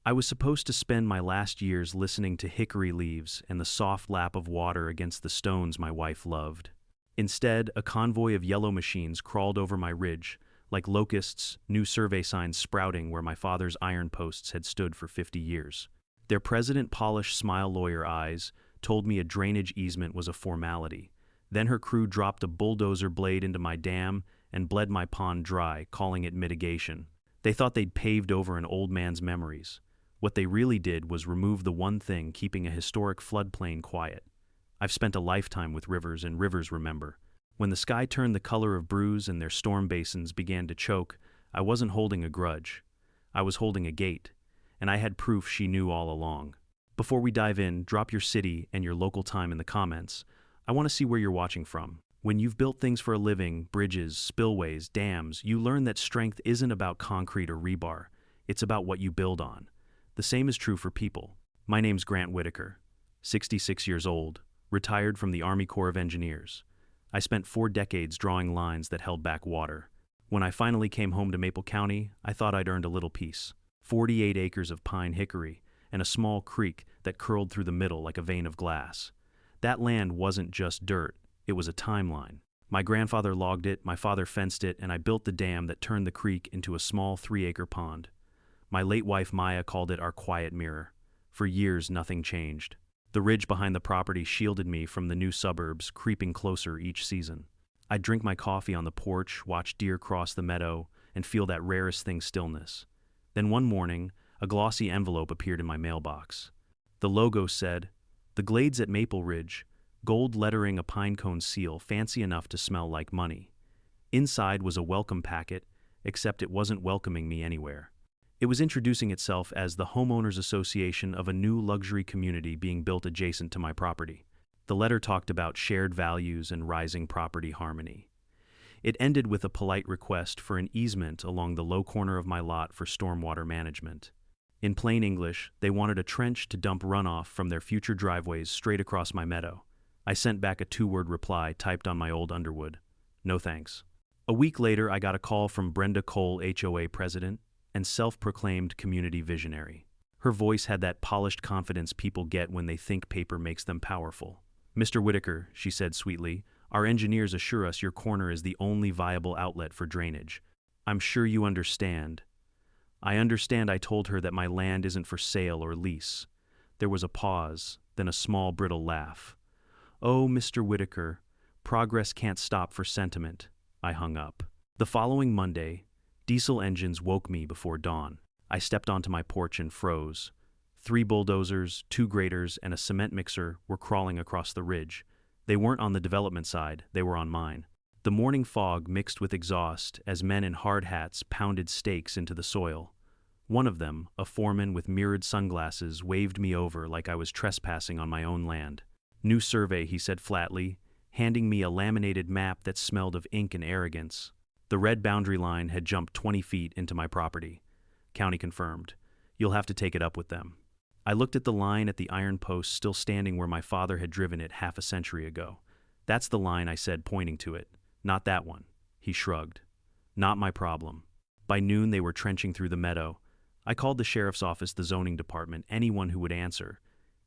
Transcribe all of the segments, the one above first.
I was supposed to spend my last years listening to hickory leaves and the soft lap of water against the stones my wife loved. Instead, a convoy of yellow machines crawled over my ridge, like locusts, new survey signs sprouting where my father's iron posts had stood for 50 years. Their president-polished smile lawyer eyes told me a drainage easement was a formality. Then her crew dropped a bulldozer blade into my dam and bled my pond dry, calling it mitigation. They thought they'd paved over an old man's memories. What they really did was remove the one thing keeping a historic floodplain quiet. I've spent a lifetime with rivers, and rivers remember. When the sky turned the color of bruise and their storm basins began to choke, I wasn't holding a grudge. I was holding a gate, and I had proof she knew all along. Before we dive in, drop your city and your local time in the comments. I want to see where you're watching from. When you've built things for a living, bridges, spillways, dams, you learn that strength isn't about concrete or rebar. It's about what you build on. The same is true for people. My name's Grant Whitaker, 66 years old, retired from the Army Corps of Engineers. I spent 4 decades drawing lines that held back water. When I finally came home to Maple County, I thought I'd earned a little peace. 48 acres of pine hickory and a small creek that curled through the middle like a vein of glass. That land wasn't just dirt, it was a timeline. My grandfather logged it, my father fenced it, and I built the dam that turned the creek into a small 3-acre pond. My late wife Maya called it our quiet mirror. For years, nothing changed. The ridge behind the property shielded me from the new suburbs creeping closer each season. I'd drink my coffee on the porch, watch deer cross the meadow, and feel that rarest thing stillness. Then one morning, a glossy envelope appeared in my mailbox. The logo said, "The Glades at Maple Ridge," gold lettering a pinecone seal fancy enough to smell like money. Inside was a welcome packet, except it wasn't welcoming me anywhere. It was introducing itself as the Homeowners Association of a new luxury community being built adjacent to my property. The letter talked about shared values and rising property harmony. It ended with a polite request for an easement along the low corner of my lot for stormwater management. In plain English, they wanted a trench to dump runoff from their future driveways straight across my meadow. I sent back a 2-word reply typed on my old Underwood. No thanks. A week later, I got a call from Brenda Cole, HOA president, and self-proclaimed community visionary. Her voice had that polished confidence people get when they think paper makes them powerful. "Mr. Whitaker," she said sweetly, "our engineers assure us your corner is the only viable outlet for drainage. I'm sure you understand." I understand. I told her that my land isn't for sale or lease. There was a pause, then a small brittle laugh. "Oh, Mr. Whitaker, progress can't stop for sentiment." I hung up. The following Monday, diesel engines woke me before dawn. I stepped onto my porch and froze. 3 bulldozers, 2 graders, and a cement mixer were crawling across the ridge. They weren't on the development side, they were on mine. The morning fog mixed with exhaust as men in hard hats pounded stakes into the soil. One of them, a foreman with mirrored sunglasses, waved me over like I was trespassing on my own land. "New survey," he said flatly, handing me a laminated map that smelled of ink and arrogance. The red boundary line had jumped 20 feet into my property. County confirmed. "You'll have to take it up with them." I looked at the line at the iron post still standing where my father had driven it half a century ago. "That's the line," I said, pointing to it. "Not that one." He shrugged. "Not my problem." By noon they were trenching through the meadow. I called the sheriff's office, the zoning department, anyone who would answer.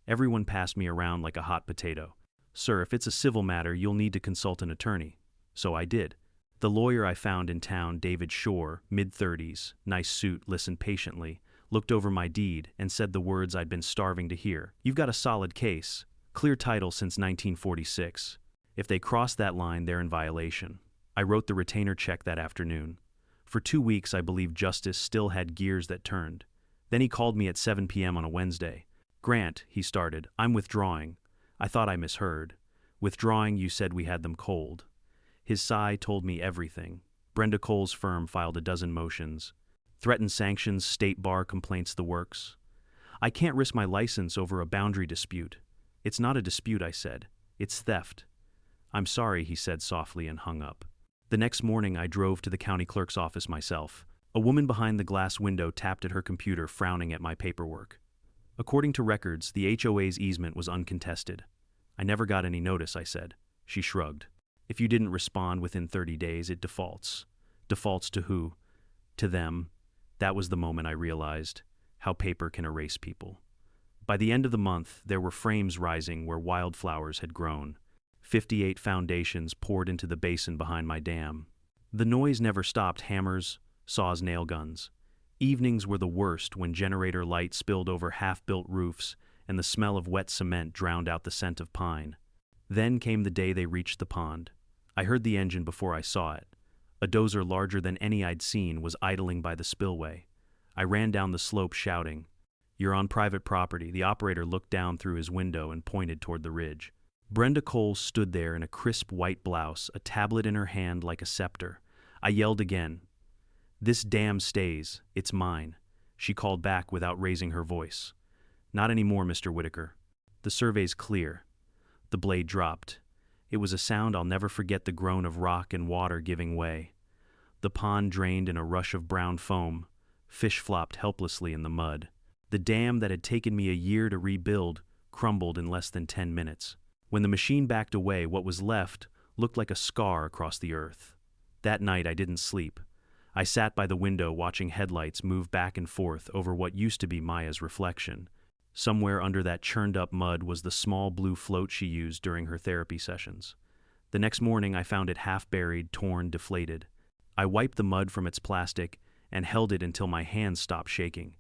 Everyone passed me around like a hot potato. "Sir, if it's a civil matter, you'll need to consult an attorney." So I did. The lawyer I found in town, David Shore, mid-30s, nice suit, listened patiently, looked over my deed, and said the words I'd been starving to hear. "You've got a solid case. Clear title since 1946. If they cross that line, they're in violation." I wrote the retainer check that afternoon. For 2 weeks, I believed justice still had gears that turned. Then he called me at 7 p.m. on a Wednesday. "Grant," he started, "I'm withdrawing." I thought I misheard. "Withdrawing, you said we had them cold." His sigh told me everything. Brenda Cole's firm filed a dozen motions. Threatened sanctions, state bar complaints, the works. "I can't risk my license over a boundary dispute." "It's not a dispute," I said. "It's theft." "I'm sorry," he said softly and hung up. The next morning I drove to the county clerk's office myself. A woman behind the glass window tapped at her computer, frowning at my paperwork. According to records, the HOA's easement was uncontested. "I never got any notice," I said. She shrugged. "If you didn't respond within 30 days, it defaults." Defaults to who? To them. That was the moment I realized. how paper can erase people. By the end of the month, there were frames rising where wildflowers had grown. 58 foundations poured into the basin behind my dam. The noise never stopped: hammers, saws, nail guns. Evenings were the worst when generator light spilled over half-built roofs and the smell of wet cement drowned out the scent of pine. Then came the day they reached the pond. I heard the engine before I saw it. A dozer larger than any I'd seen was idling by the spillway. I ran down the slope shouting, "You're on private property." The operator looked down through his window and pointed toward the ridge. Brenda Cole stood there in a crisp white blouse, a tablet in her hand like a scepter. I yelled again, "This dam stays. It's mine." She called back without raising her voice. "Not anymore, Mr. Whitaker. The survey's clear." The blade dropped. It was a sound I'll never forget, the groan of rock and water giving way. The pond drained in a rush of brown foam. Fish flopped helplessly in the mud. The dam that had taken me a year to rebuild crumbled in less than 10 minutes. When the machine backed away, what was left looked like a scar across the earth. That night I didn't sleep. I sat by the window watching headlights move back and forth over what used to be Maya's reflection. Somewhere under that churned-up mud was the small blue float she used during her therapy sessions. The next morning I found it half-buried, torn, deflated. I wiped the mud from its plastic and held it until my hands stopped shaking.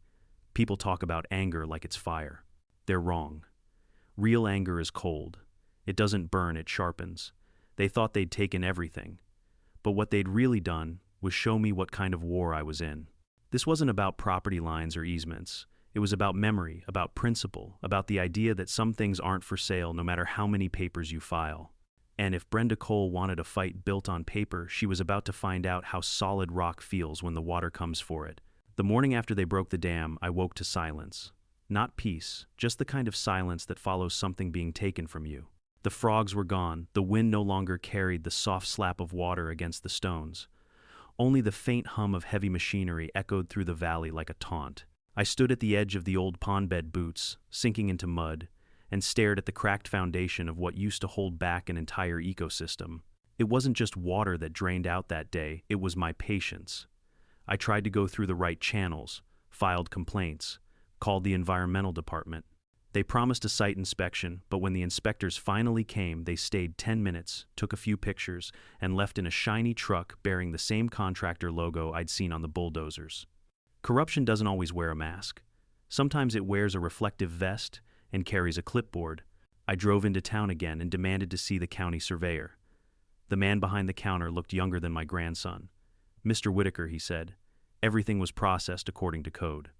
People talk about anger like it's fire. They're wrong. Real anger is cold. It doesn't burn, it sharpens. They thought they'd taken everything. But what they'd really done was show me what kind of war I was in. This wasn't about property lines or easements. It was about memory, about principle, about the idea that some things aren't for sale no matter how many papers you file. And if Brenda Cole wanted a fight built on paper, she was about to find out how solid rock feels when the water comes for it. The morning after they broke the dam, I woke to silence. Not peace, just the kind of silence that follows something being taken from you. The frogs were gone. The wind no longer carried the soft slap of water against the stones. Only the faint hum of heavy machinery echoed through the valley like a taunt. I stood at the edge of the old pond bed, boots sinking into mud, and stared at the cracked foundation of what used to hold back an entire ecosystem. It wasn't just water that drained out that day, it was my patience. I tried to go through the right channels, filed complaints, called the environmental department. They promised a site inspection, but when the inspectors finally came, they stayed 10 minutes, took a few pictures, and left in a shiny truck bearing the same contractor logo I'd seen on the bulldozers. Corruption doesn't always wear a mask. Sometimes it wears a reflective vest and carries a clipboard. I drove into town again and demanded to see the county surveyor. The man behind the counter looked younger than my grandson. "Mr. Whitaker," he said, "everything was processed according to code.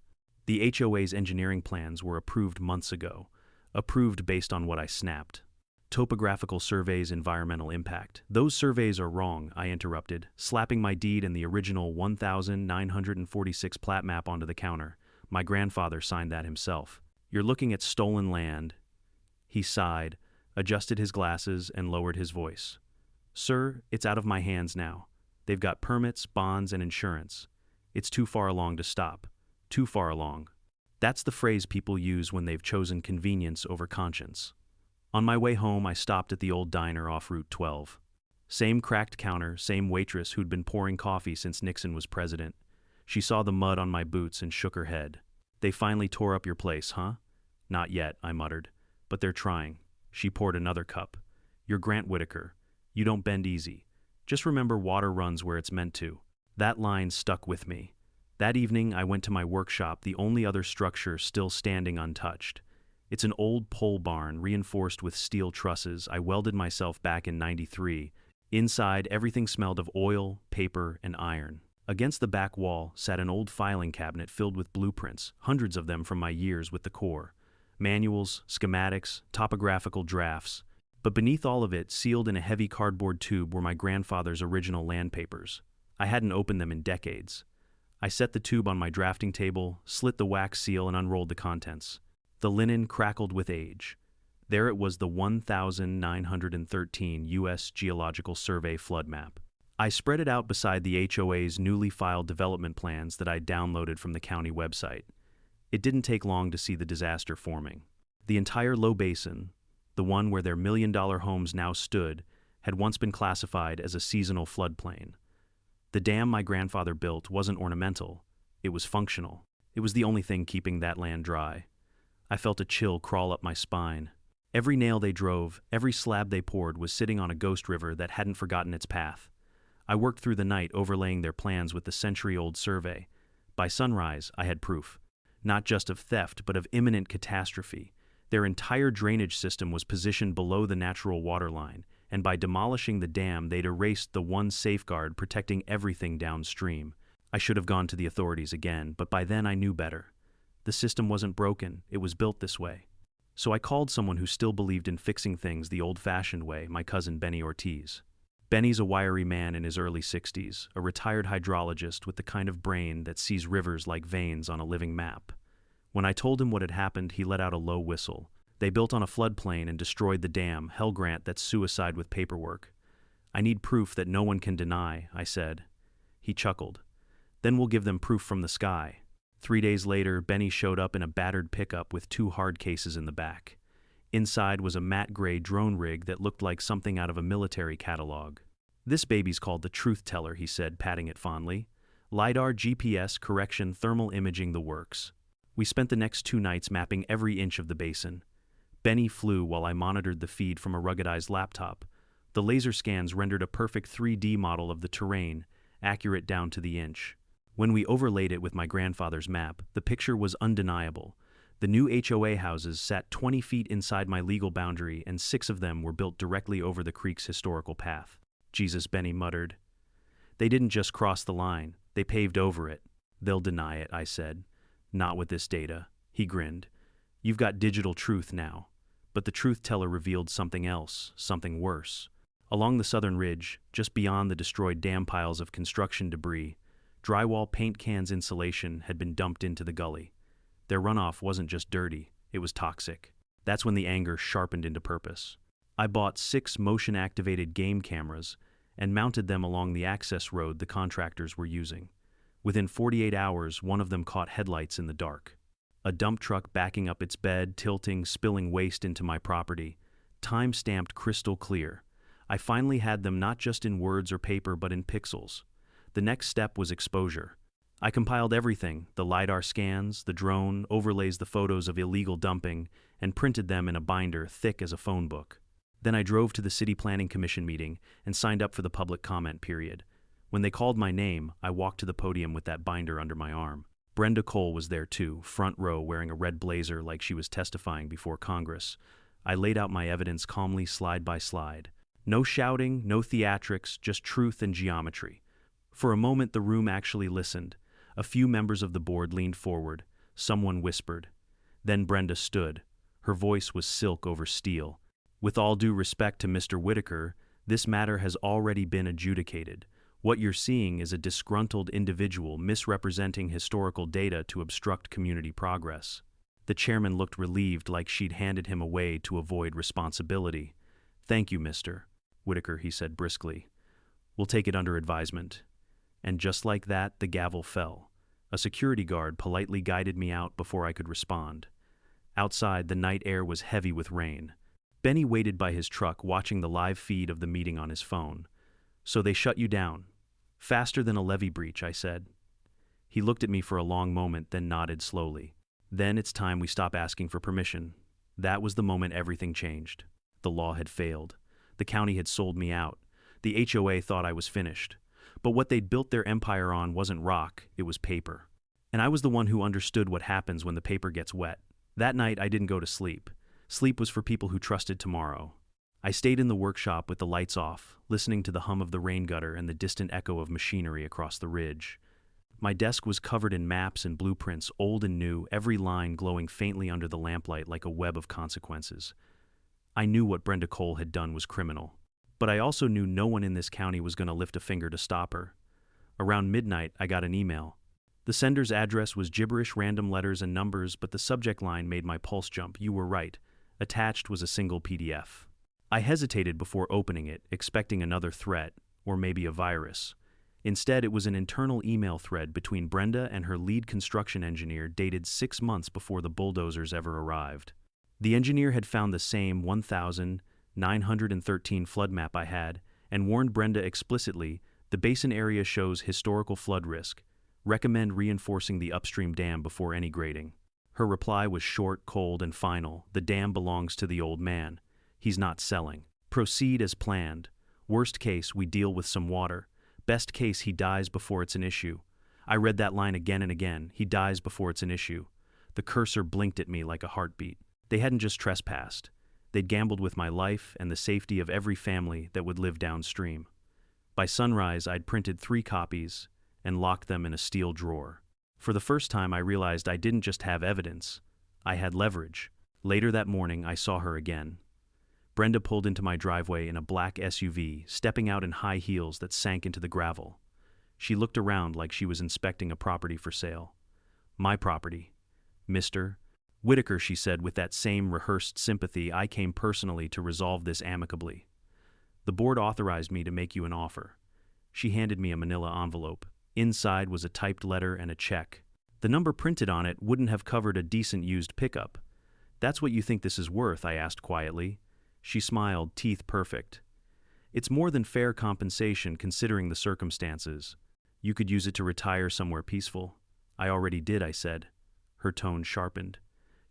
The HOA's engineering plans were approved months ago, approved based on what I snapped. Topographical surveys, environmental impact. Those surveys are wrong," I interrupted, slapping my deed and the original 1946 plat map onto the counter. "My grandfather signed that himself. You're looking at stolen land." He sighed, adjusted his glasses, and lowered his voice. "Sir, it's out of my hands now. They've got permits, bonds, and insurance. It's too far along to stop. Too far along." That's the phrase people use when they've chosen convenience over conscience. On my way home, I stopped at the old diner off Route 12. Same cracked counter, same waitress who'd been pouring coffee since Nixon was president. She saw the mud on my boots and shook her head. "They finally tore up your place, huh?" "Not yet," I muttered. "But they're trying." She poured another cup. "You're Grant Whitaker. You don't bend easy. Just remember, water runs where it's meant to." That line stuck with me. That evening, I went to my workshop, the only other structure still standing untouched. It's an old pole barn reinforced with steel trusses. I welded myself back in '93. Inside, everything smelled of oil, paper, and iron. Against the back wall sat an old filing cabinet filled with blueprints, hundreds of them from my years with the Corps. Manuals, schematics, topographical drafts. But beneath all of it, sealed in a heavy cardboard tube, were my grandfather's original land papers. I hadn't opened them in decades. I set the tube on my drafting table, slit the wax seal, and unrolled the contents. The linen crackled with age. There it was, the 1913 U.S. Geological Survey flood map. I spread it out beside the HOA's newly filed development plans that I'd downloaded from the county website. It didn't take long to see the disaster forming. The entire low basin, the one where their million-dollar homes now stood, had once been classified as a seasonal floodplain. The dam my grandfather built wasn't ornamental, it was functional. It was the only thing keeping that land dry. I felt a chill crawl up my spine. Every nail they drove, every slab they poured was sitting on a ghost river that hadn't forgotten its path. I worked through the night overlaying their plans with the century-old survey. By sunrise, I had proof. Not just of theft, but of imminent catastrophe. Their entire drainage system was positioned below the natural water line, and by demolishing the dam, they'd erased the one safeguard protecting everything downstream. I should have gone to the authorities again, but by then I knew better. The system wasn't broken, it was built this way. So I called someone who still believed in fixing things the old-fashioned way, my cousin Benny Ortiz. Benny's a wiry man in his early 60s, a retired hydrologist with the kind of brain that sees rivers like veins on a living map. When I told him what had happened, he let out a low whistle. They built on a floodplain and destroyed the dam. Hell, Grant, that's suicide with paperwork. I need proof that no one can deny, I said. He chuckled. Then we'll give them proof from the sky. 3 days later, Benny showed up in a battered pickup with 2 hard cases in the back. Inside was a matte gray drone rig that looked like something out of a military catalog. This baby's called the Truth Teller, he said, patting it fondly. LiDAR, GPS, correction, thermal imaging, the works. We spent the next 2 nights mapping every inch of the basin. Benny flew while I monitored the feed from a ruggedized laptop. The laser scans rendered a perfect 3D model of the terrain, accurate down to the inch. When we overlaid it with my grandfather's map, the picture was undeniable. The new HOA houses sat 20 feet inside my legal boundary, and 6 of them were built directly over the creek's historical path. Jesus, Benny muttered. They didn't just cross the line, they paved over it. They'll deny it, I said. Not with this data. He grinned. You've got digital truth now. But the truth teller revealed something else, something worse. Along the southern ridge, just beyond the destroyed dam piles of construction debris, drywall, paint cans, insulation had been dumped into the gully. Their runoff wasn't just dirty, it was toxic. That's when the anger sharpened into purpose. I bought 6 motion-activated game cameras and mounted them along the access road the contractors were using. Within 48 hours, one of them caught headlights in the dark. A dump truck backing up its bed, tilting, spilling waste into my property. Time-stamped crystal clear. I finally had them not just in words or paper but in pixels. The next step was exposure. I compiled everything, the LiDAR scans, the drone, overlays, the photos of illegal dumping, and printed them in a binder thick as a phone book. Then I drove to the City Planning Commission meeting and signed up for the public comment period. When they called my name, I walked to the podium with that binder under my arm. Brenda Cole was there too, front row, wearing a red blazer like she was testifying before Congress. I laid out my evidence calmly, slide by slide. No shouting, no theatrics, just truth and geometry. For a moment, the room actually listened. A few members of the board leaned forward. Someone whispered. Then Brenda stood. Her voice was silk over steel. With all due respect to Mr. Whitaker, this matter has already been adjudicated. What you're seeing is a disgruntled individual misrepresenting historical data to obstruct community progress. The chairman looked relieved, like she'd handed him away to avoid responsibility. Thank you, Mr. Whitaker, he said briskly. We'll take it under advisement. And just like that, the gavel fell. A security guard politely guided me out before I could respond. Outside, the night air was heavy with rain. Benny waited by his truck, watching the live feed of the meeting on his phone. So they shut you down. Faster than a levee breach, I said. He looked at me for a long moment, then nodded slowly. Then it's time we stop asking for permission. That was the moment everything changed. The law had failed. The county had sold me out. The HOA thought I was finished. But what they'd built their empire on wasn't rock, it was paper. And I was the one who understood what happens when the paper gets wet. That night, I didn't go to sleep. Sleep was for people who trusted tomorrow. I stayed in the workshop with the lights off, listening to the hum of the rain gutter and the distant echo of machinery across the ridge. My desk was covered in maps and blueprints, old and new, every line glowing faintly under the lamplight like a web of consequences. I knew what Brenda Cole had done was criminal. But I also knew no one in this county was going to lift a finger to stop her. Around midnight, I got an email. The sender's address was gibberish, random letters and numbers, but the subject line made my pulse jump. You were right. Attached was a single PDF. I hesitated before opening it, expecting another threat, or maybe a virus. Instead, it was an internal email thread between Brenda and her lead construction engineer dated 6 months before the bulldozers ever arrived. The engineer had found the same 1,913 flood map I had and warned Brenda explicitly, the basin area shows historical flood risk. Recommend reinforcing the upstream dam before any grading. Her reply was short, cold, and final. The dam belongs to the old man. He's not selling. Proceed as planned. Worst case, we deal with some water. Best case, he dies before it's an issue. I read that line again and again. He dies before it's an issue. The cursor blinked at me like a heartbeat. They hadn't just trespassed. They'd gambled with my life and the safety of every family that would live downstream. By sunrise, I'd printed 3 copies and locked them in a steel drawer. For the first time, I realized I didn't just have evidence. I had leverage. Later that morning, I saw her again. Brenda pulled into my driveway in a black SUV, stepping out in high heels that sank into the gravel. She looked around like she was inspecting a property for sale. My property. Mr. Whitaker, she said with that same rehearsed sympathy. I came personally to resolve this amicably. The board authorized me to make you an offer. She handed me a manila envelope. Inside was a typed letter and a check. The number printed on it wouldn't have covered a decent used pickup. That's what you think this is worth? I asked quietly. She smiled, teeth perfect. It's more than fair compensation considering the circumstances. You could use it to retire somewhere peaceful. I already did, I said. Her tone sharpened.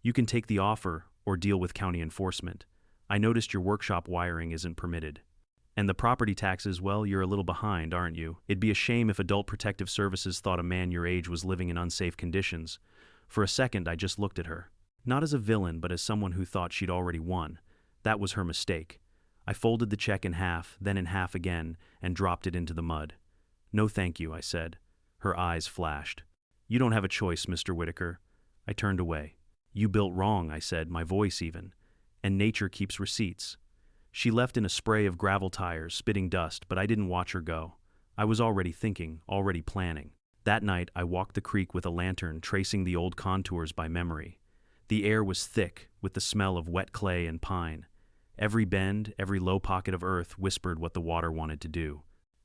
You can take the offer or deal with county enforcement. I noticed your workshop wiring isn't permitted. And the property taxes, well, you're a little behind, aren't you? It'd be a shame if Adult Protective Services thought a man your age was living in unsafe conditions. For a second, I just looked at her. Not as a villain, but as someone who thought she'd already won. That was her mistake. I folded the check in half, then in half again, and dropped it into the mud. No thank you, I said. Her eyes flashed. You don't have a choice, Mr. Whitaker. I turned away. You built wrong, I said, my voice even. And nature keeps receipts. She left in a spray of gravel tires, spitting dust, but I didn't watch her go. I was already thinking, already planning. That night, I walked the creek with a lantern, tracing the old contours by memory. The air was thick, with the smell of wet clay and pine. Every bend, every low pocket of earth whispered what the water wanted to do.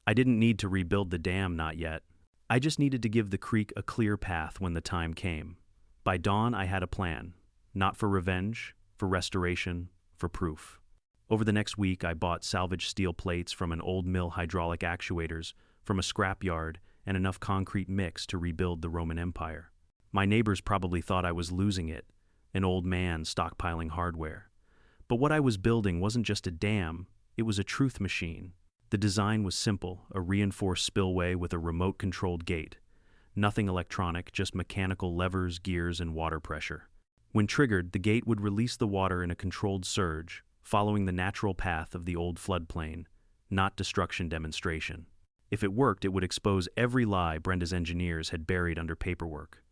I didn't need to rebuild the dam, not yet. I just needed to give the creek a clear path when the time came. By dawn, I had a plan. Not for revenge, for restoration, for proof. Over the next week, I bought salvaged steel plates from an old mill, hydraulic actuators from a scrapyard, and enough concrete mix to rebuild the Roman Empire. My neighbors probably thought I was losing it, an old man stockpiling hardware. But what I was building wasn't just a dam, it was a truth machine. The design was simple, a reinforced spillway with a remote-controlled gate. Nothing electronic, just mechanical levers, gears, and water pressure. When triggered, the gate would release the water in a controlled surge, following the natural path of the old floodplain, not destruction demonstration. If it worked, it would expose every lie Brenda's engineers had buried under paperwork.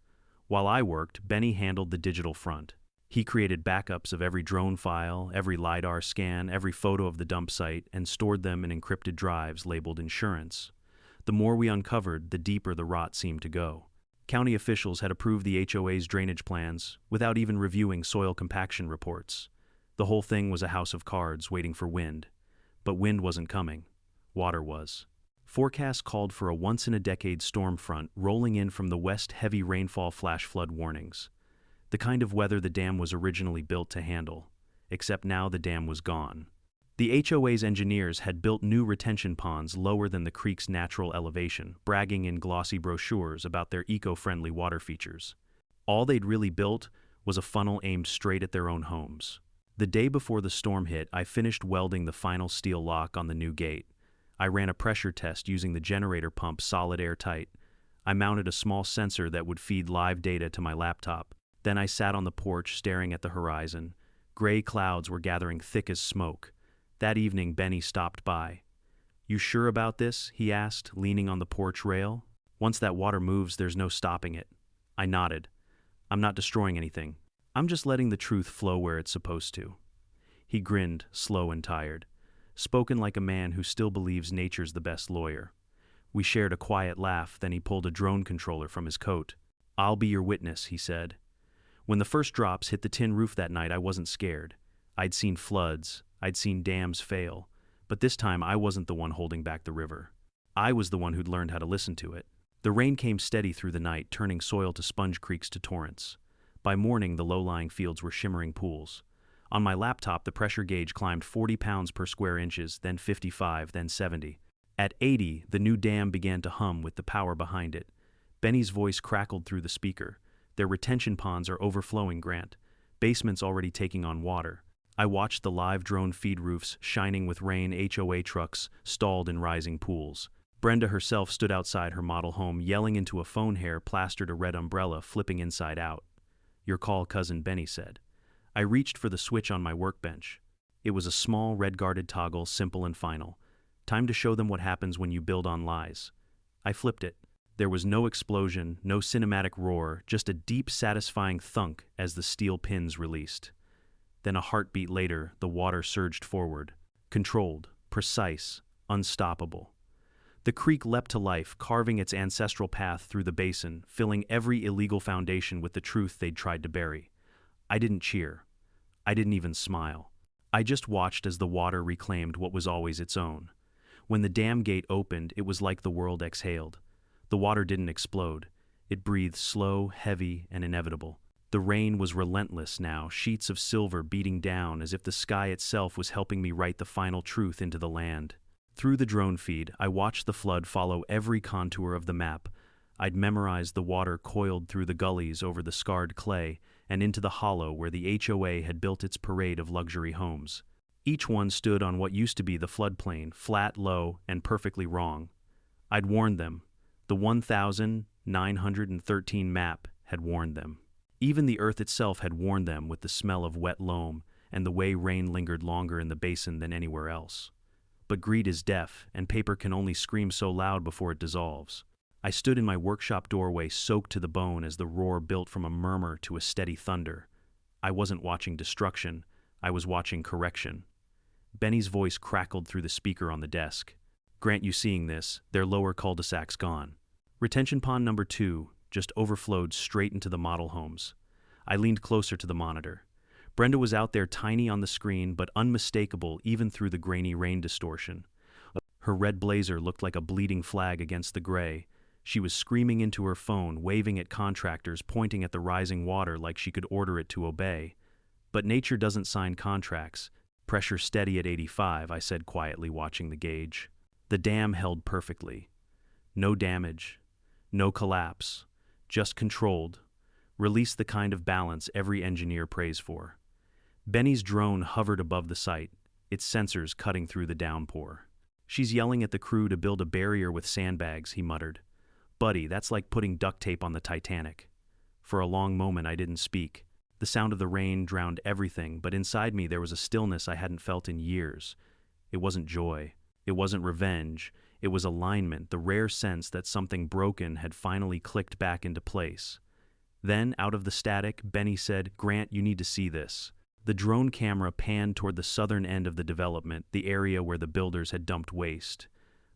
While I worked, Benny handled the digital front. He created backups of every drone file, every LiDAR scan, every photo of the dump site, and stored them in encrypted drives labeled insurance. The more we uncovered, the deeper the rot seemed to go. County officials had approved the HOA's drainage plans without even reviewing soil compaction reports. The whole thing was a house of cards waiting for wind. But wind wasn't coming. Water was. Forecasts called for a once-in-a-decade storm front rolling in from the west, heavy rainfall, flash flood warnings. The kind of weather the dam was originally built to handle. Except now the dam was gone. The HOA's engineers had built new retention ponds lower than the creek's natural elevation, bragging in glossy brochures about their eco-friendly water features. All they'd really built was a funnel aimed straight at their own homes. The day before the storm hit, I finished welding the final steel lock on the new gate. I ran a pressure test using the generator pump solid airtight. I mounted a small sensor that would feed live data to my laptop. Then I sat on the porch staring at the horizon. Gray clouds were gathering thick as smoke. That evening, Benny stopped by. You sure about this? He asked, leaning on the porch rail. Once that water moves, there's no stopping it. I nodded. I'm not destroying anything. I'm just letting the truth flow where it's supposed to. He grinned, slow and tired, spoken like a man who still believes nature's the best lawyer. We shared a quiet laugh, then he pulled a drone controller from his coat. I'll be your witness, he said. When the first drops hit the tin roof that night, I wasn't scared. I'd seen floods, I'd seen dams fail, but this time I wasn't the one holding back the river. I was the one who'd learned how to listen to it. The rain came steady through the night, turning soil to sponge creeks to torrents. By morning, the low-lying fields were shimmering pools. On my laptop, the pressure gauge climbed 40 pounds per square inches, then 55, then 70. At 80, the new dam began to hum with the power behind it. Benny's voice crackled through the speaker. Their retention ponds are overflowing, Grant. Basement's already taking on water. I watched the live drone feed roofs shining with rain, HOA trucks stalled in rising pools. Brenda herself stood outside her model home, yelling into a phone hair plastered a red umbrella flipping inside out. "Your call, cousin," Benny said. I reached for the switch on my workbench. It was a small red-guarded toggle, simple and final. Time to show them what happens when you build on lies. I flipped it. There was no explosion, no cinematic roar, just a deep, satisfying thunk as the steel pins released. Then a heartbeat later, the water surged forward. Controlled, precise, unstoppable. The creek leapt to life, carving its ancestral path through the basin, filling every illegal foundation with the truth they'd tried to bury. I didn't cheer. I didn't even smile. I just watched as the water reclaimed what was always its own. When the dam gate opened, it was like the world exhaled. The water didn't explode. It breathed slow, heavy, and inevitable. The rain was relentless now, sheets of silver beating down as if the sky itself was helping me write the final truth into the land. Through the drone feed, I watched the flood follow every contour of the map. I'd memorized the water coiled through the gullies over the scarred clay and into the hollow where the HOA had built its parade of luxury homes. Each one stood on what used to be the floodplain, flat, low, and perfectly wrong. I'd warned them. The 1913 map had warned them. Even the earth itself had warned them with the smell of wet loam and the way rain lingered longer in the basin than anywhere else. But greed is deaf, and paper can only scream so loud before it dissolves. I stood in my workshop doorway, soaked to the bone as the roar built from a murmur to a steady thunder. I wasn't watching destruction, I was watching correction. Benny's voice crackled through the speaker on the desk. "Grant, you seeing this? Their lower cul-de-sac's gone. Retention pond number 2 just overflowed straight into the model homes." I leaned closer to the monitor. Brenda was out there, tiny on the screen, but unmistakable even through the grainy rain distortion. Her red blazer looked like a bleeding flag against the gray. She was screaming into her phone, waving at contractors, pointing at the rising water like she could order it to obey. But nature doesn't sign contracts. "Pressure steady at 85, I said quietly, watching the gauge. The dam held perfectly. No damage, no collapse, just controlled. Release the kind of balance every engineer prays for. Benny's drone hovered above the site, its sensors cutting through the downpour. "She's yelling at the crew to build a barrier with sandbags," he muttered. "Buddy, that's like putting duct tape on the Titanic." For a long moment I didn't speak. The sound of the rain drowned everything, but inside me there was a stillness I hadn't felt in years. It wasn't joy. It wasn't revenge. It was alignment, the rare sense that something broken had finally clicked back into place. Then, out of the static, Benny said, "Grant, you need to see this." The drone camera panned toward the southern end of the development, the area where the builders had dumped waste.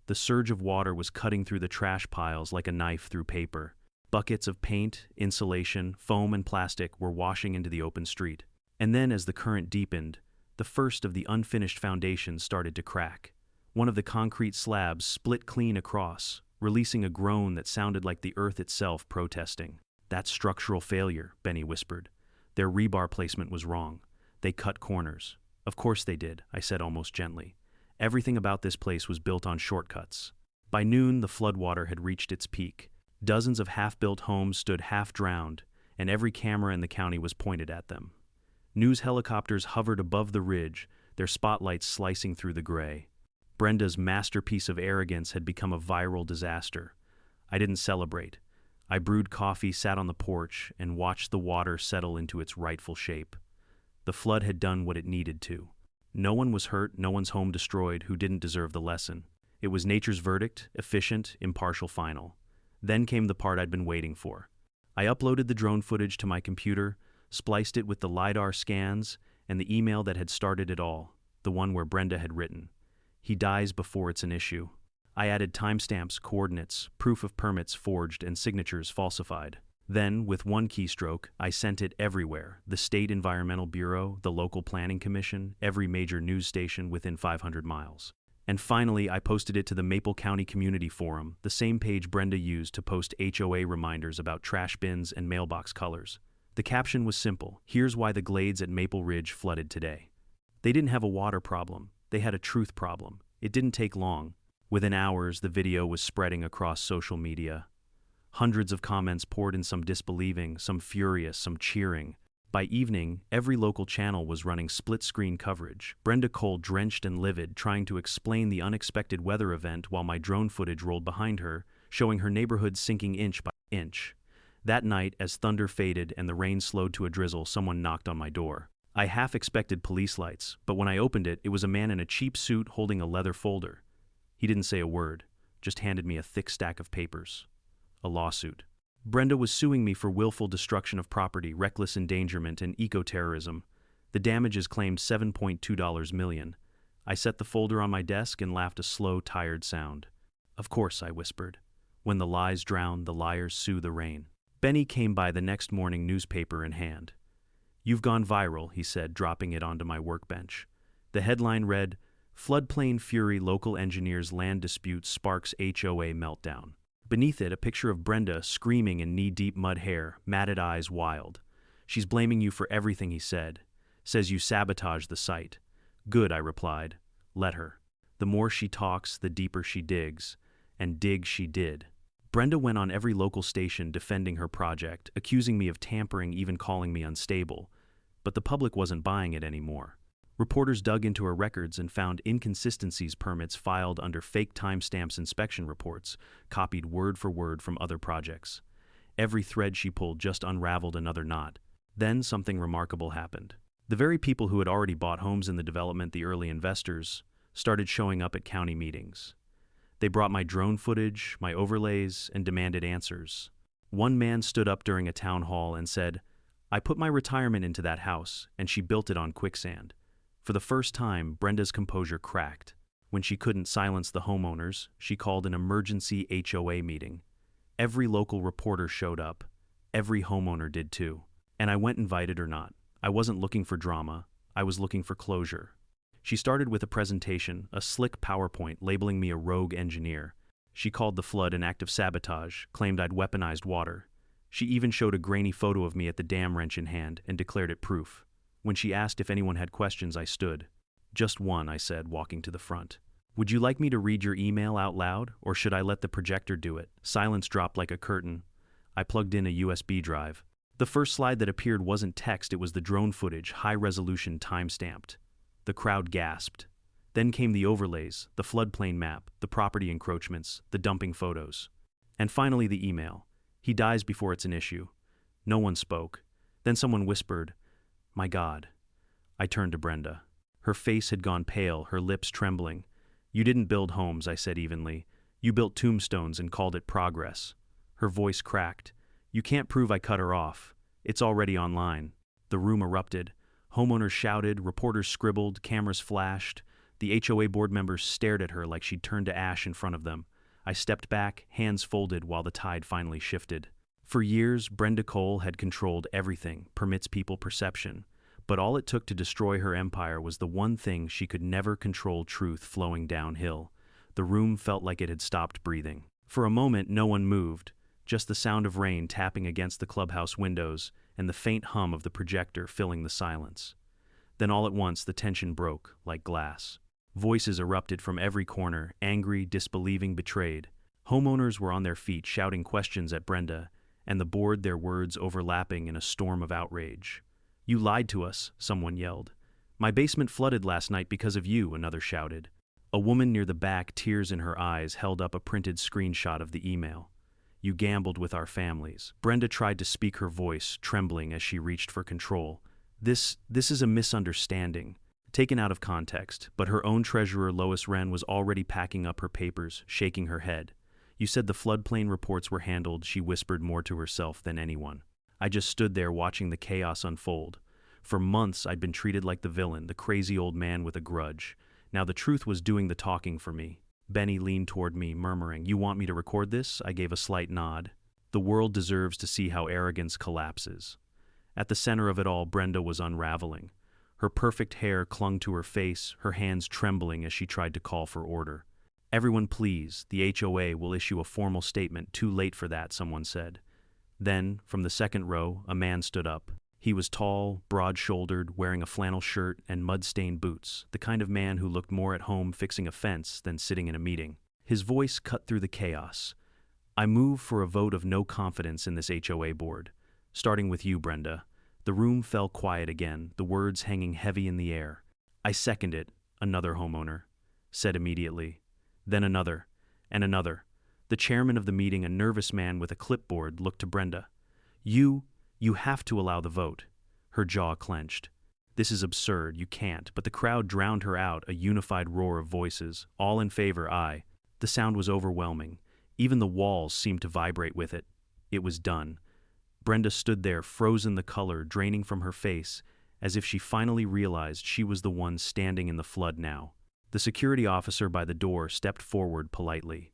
The surge of water was cutting through the trash piles like a knife through paper. Buckets of paint, insulation, foam, and plastic were washing into the open street. And then, as the current deepened, the first of the unfinished foundations started to crack. One of the concrete slabs split clean across, releasing a groan that sounded like the earth itself protesting. "That's structural failure," Benny whispered. "Their rebar placement was wrong. They cut corners." "Of course they did," I said almost gently. "Everything about this place was built on shortcuts." By noon, the floodwater had reached its peak. Dozens of half-built homes stood half-drowned, and every camera in the county was pointed at them. News helicopters hovered above the ridge, their spotlights slicing through the gray. Brenda's masterpiece of arrogance had become a viral disaster. I didn't celebrate. I brewed coffee, sat on the porch, and watched the water settle into its rightful shape. The flood had done what it needed to. No one was hurt, no one's home destroyed who didn't deserve the lesson. It was nature's verdict, efficient, impartial, final. Then came the part I'd been waiting for. I uploaded the drone footage to my computer, spliced it with the LiDAR scans, and the email that had started it all, the one where Brenda had written, "He dies before it's an issue." I added timestamps, coordinates, proof of permits forged, and signatures falsified. Then, with one keystroke, I sent it everywhere: the State Environmental Bureau, the local planning commission, every major news station within 500 miles. And finally, I posted it to the Maple County Community Forum, the same page Brenda used to post HOA reminders about trash bins and mailbox colors. The caption was simple: "Here's why the glades at Maple Ridge flooded today." They didn't have a water problem. They had a truth problem. It didn't take long. Within hours, the video was spreading across social media. Hundreds of comments poured in, some disbelieving, some furious, some cheering. By evening, every local channel was running split-screen coverage. Brenda Cole, drenched and livid, trying to explain the unexpected weather event while my drone footage rolled behind her, showing her neighborhood sinking inch by inch. That night, as thunder faded and the rain slowed to a drizzle, someone knocked on my door. I half expected police lights, but when I opened it, it was a man in a cheap suit holding a leather folder. He didn't say a word, just handed me a thick stack of papers. A lawsuit. Brenda was suing me for willful destruction of property, reckless endangerment, and eco-terrorism. The damages claimed $7.2 million. I set the folder on my desk and laughed a slow, tired sound. Of course, I whispered. When the lies drown, the liars sue the rain. Benny came by the next morning, newspaper in hand. You've gone viral, he said, dropping it onto my workbench. The headline read, Floodplain Fury, Local Engineers Land Dispute Sparks HOA Meltdown. Beneath it, a picture of Brenda screaming in knee-deep mud hair, matted eyes wild. She's blaming you for everything, he said. Says you sabotaged the site. Good, I replied. Let her. The more she talks, the deeper she digs. And dig she did. Brenda went on every local station defending her project, accusing me of tampering, even calling me unstable. But the public wasn't buying it anymore. Reporters dug into her records and found inconsistencies, permits filed under fake timestamps, inspection reports, copied word for word from other projects. Every thread she pulled just unraveled another knot. Then something remarkable happened. The very people who had already bought homes in the development, the early investors, started showing up at county meetings. They brought my drone footage, my overlays, and demanded answers. One man stood up during a town hall and said, I put my retirement into that house, and she built it on quicksand. For the first time, Brenda's composure cracked. When she couldn't silence the homeowners, she called an emergency HOA meeting. Every local reporter showed up. Every homeowner did too. And I went, invited or not. I wasn't looking for drama. I was looking for closure. She started with a presentation, a slick PowerPoint labeling me a rogue engineer. She called the flood an act of sabotage, claimed I'd weaponized water. She even showed a grainy photo of me at the dam, wrench in hand, and declared it proof. When she asked if anyone had questions, I stood. Just one, I said, walking to the front. Would you like me to read your email out loud, or should I let the projector do it? Silence dropped like a curtain. I plugged in a USB drive. The first slide that appeared wasn't text, it was the drone footage, high-resolution, time-stamped. The crowd gasped. Then came the overlays, the floodplain map, the property encroachments, the dumping photos. And finally the email. He dies before it's an issue. No one spoke. Then someone whispered, My God. I turned to Brenda. Her face had gone pale, her lips trembling. You didn't build homes, I said evenly. You built tombstones and called it progress. Her voice cracked. You can't prove I cut her off. It's already online. The room erupted. Homeowners shouted, reporters scribbled, cameras flashed. The HOA board members stared at her like she'd turned to ash in front of them. I stepped back, hands folded, while the tide finally shifted. For years, Brenda Cole had controlled everything, permits, people, perception. But all it took to destroy her empire was the one thing she could never control: truth flowing downhill. The room felt like it had stopped breathing. For a moment, no one moved, just the sound of rain tapping against the clubhouse windows and the faint hum of the projector filling the silence. Then all at once, the tension broke, like glass. Voices erupted from every corner, angry, disbelieving, betrayed. Homeowners were on their feet, shouting questions at Brenda, and the board, their words overlapping in a storm of outrage. You lied to us, someone yelled. My basement flooded last night because of you, another shouted. A woman near the back, tears in her eyes, held up a printed screenshot of the email. You gambled with our families. Brenda tried to speak, her voice trembling as she reached for control. This is a misunderstanding, taken out of context, but her own treasurer, Lois Wren, was already packing up her papers, shaking her head. You said the floodplain reports were handled, she whispered, more to herself than anyone. I just stood there watching the chaos unfold. For months, I'd been treated like the villain, the crazy old man with a grudge. Now the truth was doing the talking for me. Benny leaned toward me, murmuring, You want me to record this? I gave a slight nod. The world deserves to see how arrogance collapses. At the center of it all, Brenda was unraveling. Her perfect hair clung to her face, her hands trembling as she tried to call for order. Everyone please, the HOA will issue a formal statement. Too late for that, someone said. Then, from the second row, a man stood up. He was tall, broad-shouldered, wearing a flannel shirt and mud-stained boots, the kind of man who looked more at home fixing a fence than sitting in a meeting. His voice cut through the chaos. I move for a vote of no confidence in this HOA board. Starting with you, Brenda. The room fell quiet again, the words hanging heavy in the air. I second it, another homeowner said immediately. Then another, and another. The chairman of the meeting, a nervous man with a clipboard, looked to Brenda. You have to allow the vote. Her jaw clenched. This is absurd, you can't, but the crowd drowned her out, a unified roar of voices, all in favor, aye. The sound was overwhelming. Even the walls seemed to vibrate with it. It was done. Brenda stood there, frozen, the color draining from her face, as if she finally realized she was the one standing in the flood now. The security officer by the door stepped forward politely.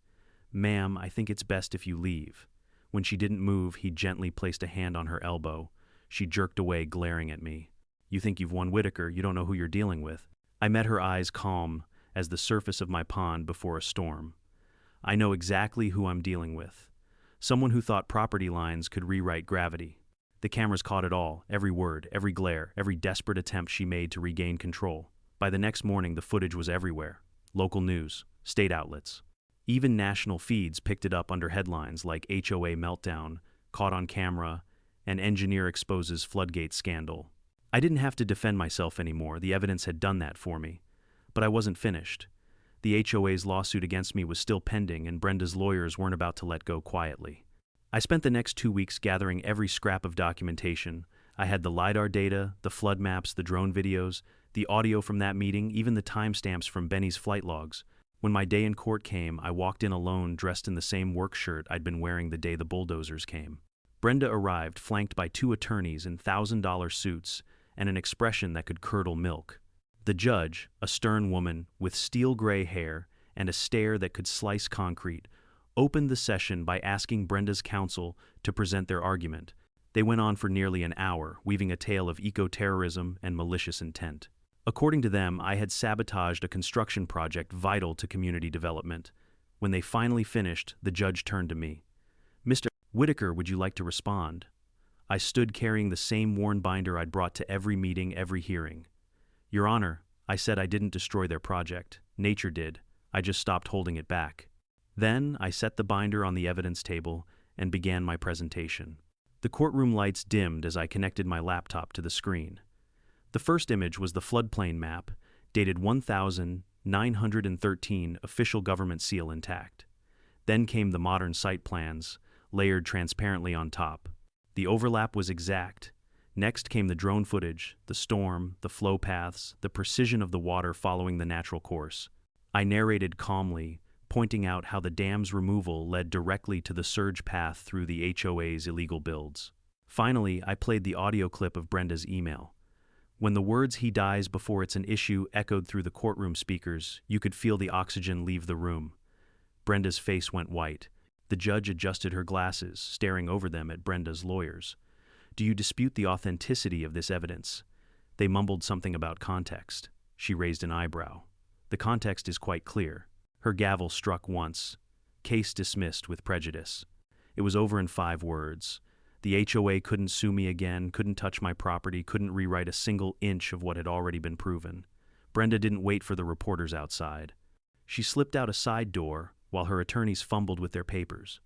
Ma'am, I think it's best if you leave. When she didn't move, he gently placed a hand on her elbow. She jerked away, glaring at me. You think you've won, Whitaker, you don't know who you're dealing with. I met her eyes calm as the surface of my pond before a storm. I know exactly who I'm dealing with. Someone who thought property lines could rewrite gravity. The cameras caught it all, every word, every glare, every desperate attempt she made to regain control. By the next morning, the footage was everywhere. Local news, state outlets. Even national feeds picked it up under headlines like HOA meltdown, caught on camera, and engineer exposes floodgate scandal. I didn't have to defend myself anymore, the evidence had done that for me. But I wasn't finished. The HOA's lawsuit against me was still pending, and Brenda's lawyers weren't about to let go quietly. I spent the next 2 weeks gathering every scrap of documentation. I had the LiDAR data, the flood maps, the drone videos, the audio from that meeting, even the timestamps from Benny's flight logs. When my day in court came, I walked in alone, dressed in the same work shirt I'd been wearing the day the bulldozers came. Brenda arrived, flanked by 2 attorneys in $1,000 suits and an expression that could curdle milk. The judge, a stern woman with steel-gray hair and a stare that could slice concrete, opened the session by asking Brenda's counsel to present their argument. They went on for nearly an hour, weaving a tale of eco-terrorism and malicious intent. According to them, I had sabotaged a construction project vital to community development. When they finally finished, the judge turned to me. Mr. Whitaker, would you like to respond? I stood carrying the same worn binder I'd brought to every meeting, every hearing. Your Honor, I said I didn't destroy their project. Nature did. I just stopped holding it back. Then I set the binder on the evidence table and began my presentation. The courtroom lights dimmed as I connected my laptop to the screen. The first image was the floodplain map, dated 1913, official government seal intact. Then came the modern site plans, layered transparently on top. The overlap was exact. Next came the drone footage, the storm, the flow paths, the precision of the water following the natural course. I narrated calmly, pointing out how the dam's removal led directly to the surge path through the HOA's illegal builds. Finally, I played the audio clip of Brenda's email. When the words "he dies before it's an issue" echoed through the courtroom speakers, you could feel the oxygen leave the room. Brenda's face went white. The judge adjusted her glasses, staring over them at Brenda's lawyers. Do you dispute the authenticity of this evidence? They mumbled something about context. She raised an eyebrow. The context is quite clear. Her gavel struck once. Case dismissed with prejudice. It was over in 5 words. The HOA couldn't sue me again, couldn't touch my property, couldn't rewrite a single inch of what had already been proven. Brenda didn't wait for the reporters outside. She slipped out a side door while her attorneys fumbled with their papers.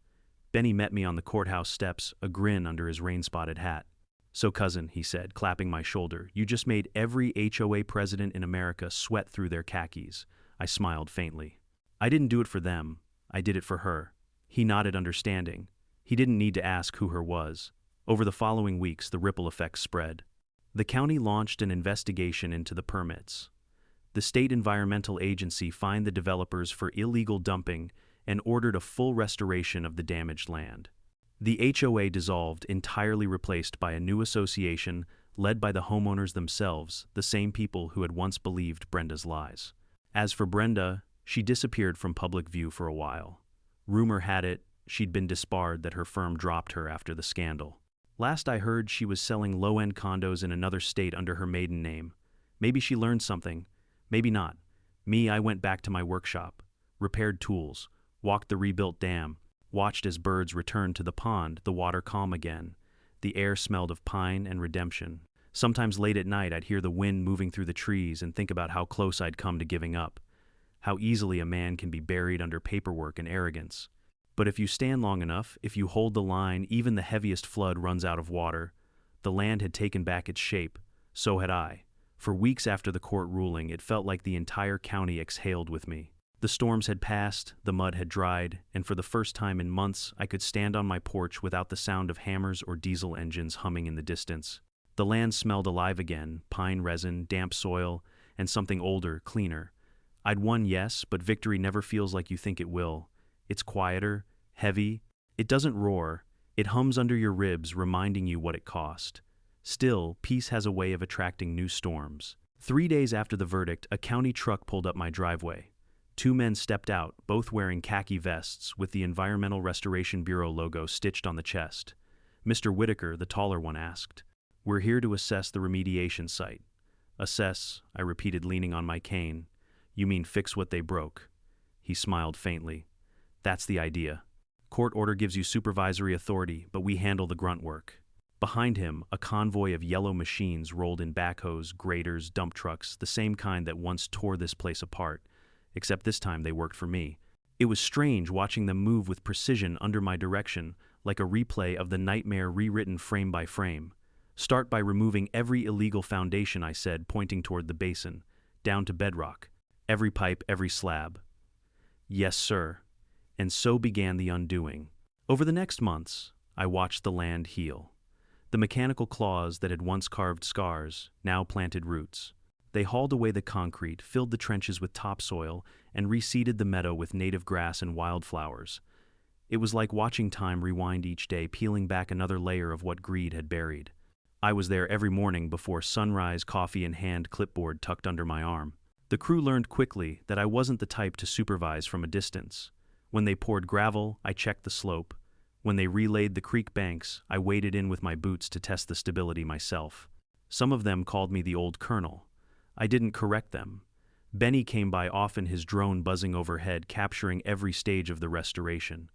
Benny met me on the courthouse steps, a grin under his rain-spotted hat. So, cousin, he said, clapping my shoulder, you just made every HOA president in America sweat through their khakis. I smiled faintly. I didn't do it for them. I did it for her. He nodded, understanding. He didn't need to ask who her was. Over the following weeks, the ripple effects spread. The county launched an investigation into the permits. The state environmental agency fined the developers for illegal dumping and ordered a full restoration of the damaged land. The HOA dissolved, entirely replaced by a new association led by the homeowners themselves, the same people who had once believed Brenda's lies. As for Brenda, she disappeared from public view for a while. Rumor had it she'd been disbarred, that her firm dropped her after the scandal. Last I heard, she was selling low-end condos in another state under her maiden name. Maybe she learned something, maybe not. Me, I went back to my workshop, repaired tools, walked the rebuilt dam, watched as birds returned to the pond, the water calm again. The air smelled of pine and redemption. Sometimes late at night, I'd hear the wind moving through the trees and think about how close I'd come to giving up, how easily a man can be buried under paperwork and arrogance. But if you stand long enough, if you hold the line, even the heaviest flood runs out of water. The land had taken back its shape. So had I. For weeks after the court ruling, it felt like the entire county exhaled with me. The storms had passed, the mud had dried, and for the first time in months, I could stand on my porch without the sound of hammers or diesel engines humming in the distance. The land smelled alive again, pine resin, damp soil, and something older, cleaner. I'd won, yes, but victory never feels like you think it will. It's quieter, heavy. It doesn't roar. It hums under your ribs, reminding you what it cost. Still, peace has a way of attracting new storms. 3 days after the verdict, a county truck pulled up my driveway. 2 men stepped out, both wearing khaki vests with the Environmental Restoration Bureau logo stitched on the chest. Mr. Whitaker, the taller one, asked, "We're here to assess the remediation site." "Assess," I repeated, leaning on my cane. "You mean fix what they broke?" He smiled faintly. "That's the idea. Court order gives you supervisory authority, but we handle the grunt work." Behind him, a convoy of yellow machines rolled in backhoes, graders, dump trucks, the same kind that once tore this place apart, except this time they worked for me. It was strange watching them move with precision under my direction, like a replay of the nightmare rewritten frame by frame. "Start by removing every illegal foundation," I said, pointing toward the basin, "down to bedrock. Every pipe, every slab." "Yes, sir." And so began the undoing. Over the next months, I watched the land heal. The mechanical claws that had once carved scars now planted roots. They hauled away the concrete, filled the trenches with topsoil, and reseeded the meadow with native grass and wildflowers. It was like watching time rewind each day, peeling back another layer of what greed had buried. I was there every morning before sunrise, coffee in hand, clipboard tucked under my arm. The crew learned quickly that I wasn't the type to supervise from a distance. When they poured gravel, I checked the slope. When they relaid the creek banks, I waded in with my boots to test the stability myself. Some of them called me the old colonel. I didn't correct them. Benny came by often, his drone buzzing overhead, capturing every stage of the restoration.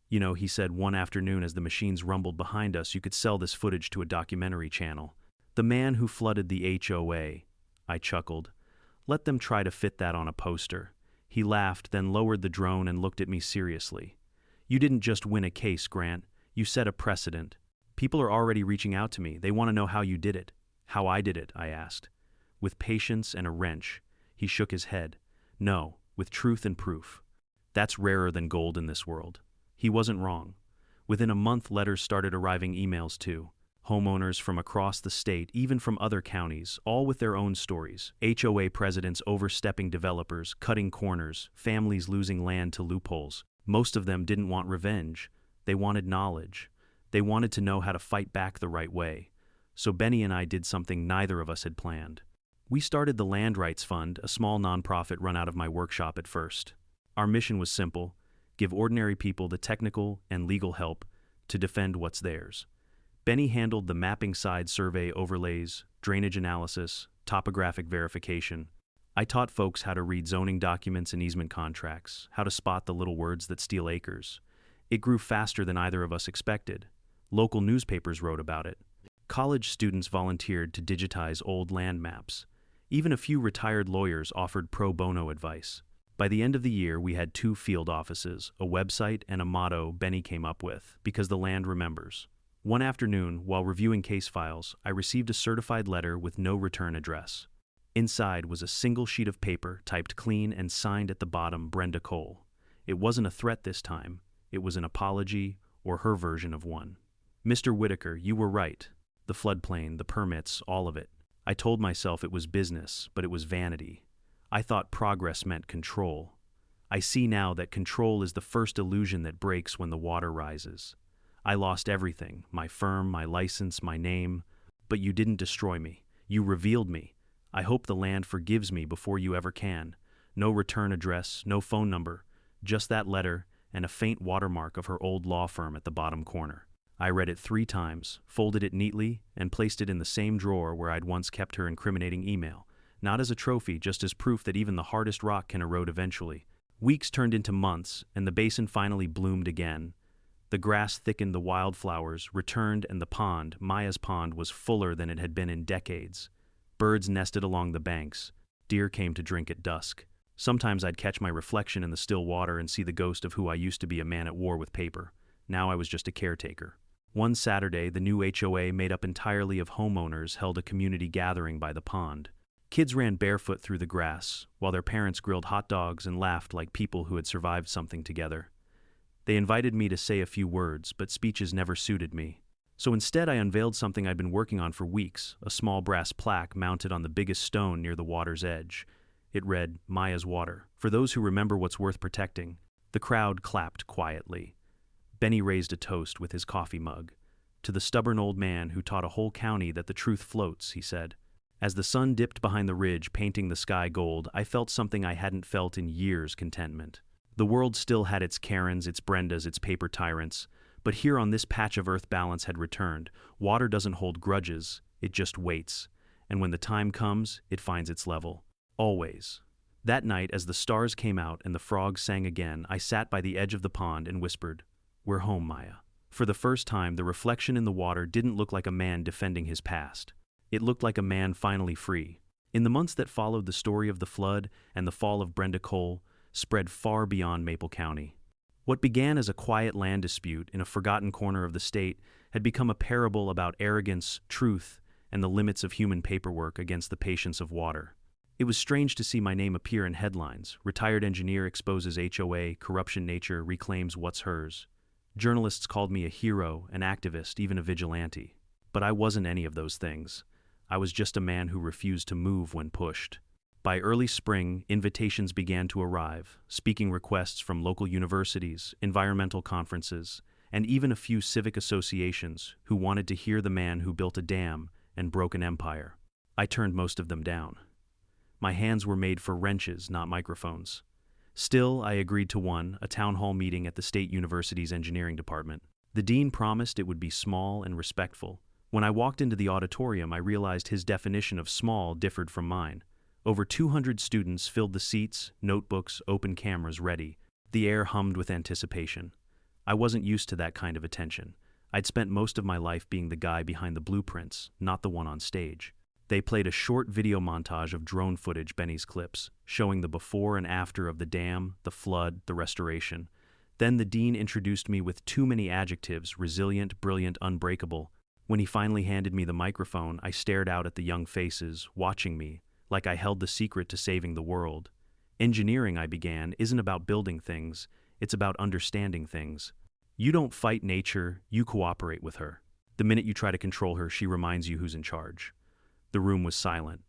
"You know," he said one afternoon as the machines rumbled behind us, "you could sell this footage to a documentary channel. The man who flooded the HOA." I chuckled. "Let them try to fit that on a poster." He laughed, then lowered the drone and looked at me seriously. "You didn't just win a case, Grant. You set a precedent. People are already reaching out to me. They want to know how you did it." "How I did it?" I asked. "With patience and a wrench." He shook his head. "No, with truth and proof. That's rarer than gold in this world." He wasn't wrong. Within a month, letters started arriving, emails too. Homeowners from across the state, even from other counties, all with their own stories. HOA presidents overstepping developers, cutting corners, families losing land to loopholes. Most of them didn't want revenge. They wanted knowledge. They wanted to know how to fight back the right way. So Benny and I did something neither of us had planned. We started the Land Rights Fund, a small nonprofit run out of my workshop at first. Our mission was simple: give ordinary people the technical and legal help to defend what's theirs. Benny handled the mapping side, survey overlays, drainage analysis, topographic verification. I taught folks how to read zoning documents and easement contracts, how to spot the little words that steal acres. It grew faster than either of us expected. Local newspapers wrote about it. College students volunteered to digitize old land maps. Even a few retired lawyers offered pro bono advice. By the end of the year, we had 2 field offices, a website, and a motto Benny came up with, "Because the land remembers." One afternoon, while reviewing case files, I received a certified letter with no return address. Inside was a single sheet of paper, typed clean and signed at the bottom, Brenda Cole. It wasn't a threat this time. It was an apology, or her version of one. "Mr. Whitaker, you were right. The floodplain, the permits, all of it. I told myself it was business, but it was vanity. I thought progress meant control. I see now that control is the first illusion that breaks when the water rises. I lost everything, my firm, my license, my name, but you didn't destroy me. You revealed me. I hope the land forgives me before you ever can. No return address, no phone number, just that letter and a faint watermark of her old law firm at the bottom corner." I read it 3 times, folded it neatly, and placed it in the same drawer where I'd once kept her incriminating email. Not as a trophy, just as proof that even the hardest rock can erode eventually. Weeks turned into months, and the basin finally bloomed again. The grass thickened, the wildflowers returned, and the pond, Maya's pond, was fuller than it had been in decades. Birds nested along the banks. Deer came to drink at dusk. Sometimes I'd catch my reflection in the still water and see the ghost of who I used to be, a man at war with paper. Now I was just a caretaker. One Saturday, the new HOA, made up entirely of homeowners, held a community gathering by the pond. Kids ran barefoot through the grass, while their parents grilled hot dogs and laughed like people who had survived something together. They invited me to say a few words, but speeches never suited me. So instead I unveiled something I'd been working on for weeks, a small brass plaque mounted on the biggest stone near the water's edge. It read, "Maya's Water, for those who remember what's worth protecting." The crowd clapped quietly. Benny raised a toast with his coffee mug. "To the stubborn old man who taught a whole county that the truth floats," he said. As the sun dipped behind the ridge, painting the sky gold, I felt something I hadn't felt in years: contentment. The world still had its Karens, its Brendas, its paper tyrants, but here on this patch of earth balance had returned. Water doesn't hold grudges, it just waits. And when the time comes, it finds its level. Always. That night, as the stars came out and the frogs sang again, I sat by the edge of the pond and whispered, "We're home, Maya." For the first time, the reflection in the water didn't look like a man defending his past. It looked like a man finally free. In the months that followed, the story of the flood and the fall of Brenda Cole spread far beyond Maple County. What began as a quiet land dispute in a forgotten corner of the state had become a parable about arrogance, truth, and the limits of human paperwork against the patience of water. It was strange to see my name appear in headlines: "Retired engineer exposes HOA, corruption nature reclaims what's hers." Journalists called me a hero, an activist, even a vigilante. But I wasn't any of those things. I was just a man who refused to move when pushed. By early spring, invitations began to arrive, speaking requests from local universities, environmental conferences, and even a few civic associations who wanted to hear the man who built a dam and broke an empire. I turned most of them down. My hands were made for wrenches, not microphones. Still, I agreed to one, a town hall meeting at the State University's engineering department. The dean promised it would be small and respectful. When I walked into the auditorium, I realized his definition of small differed from mine. Over 200 students filled the seats, notebooks, open cameras ready. The air hummed with anticipation. I wasn't used to that kind of attention. I'd spent most of my life being the guy behind the blueprints, not the one on stage. They played a short video montage of drone footage, Benny's clips, showing the before and after of the dam, the flood, the restoration. Then the dean introduced me with too many adjectives: resilient, brilliant, unbreakable. When he finally handed me the microphone, I stared out at the young faces, watching me, like I held the secret to saving the world. "Engineering," I began, "isn't about building things, it's about understanding things. You don't fight nature, you cooperate with her. The minute you try to control her, she reminds you who's in charge." The room was silent.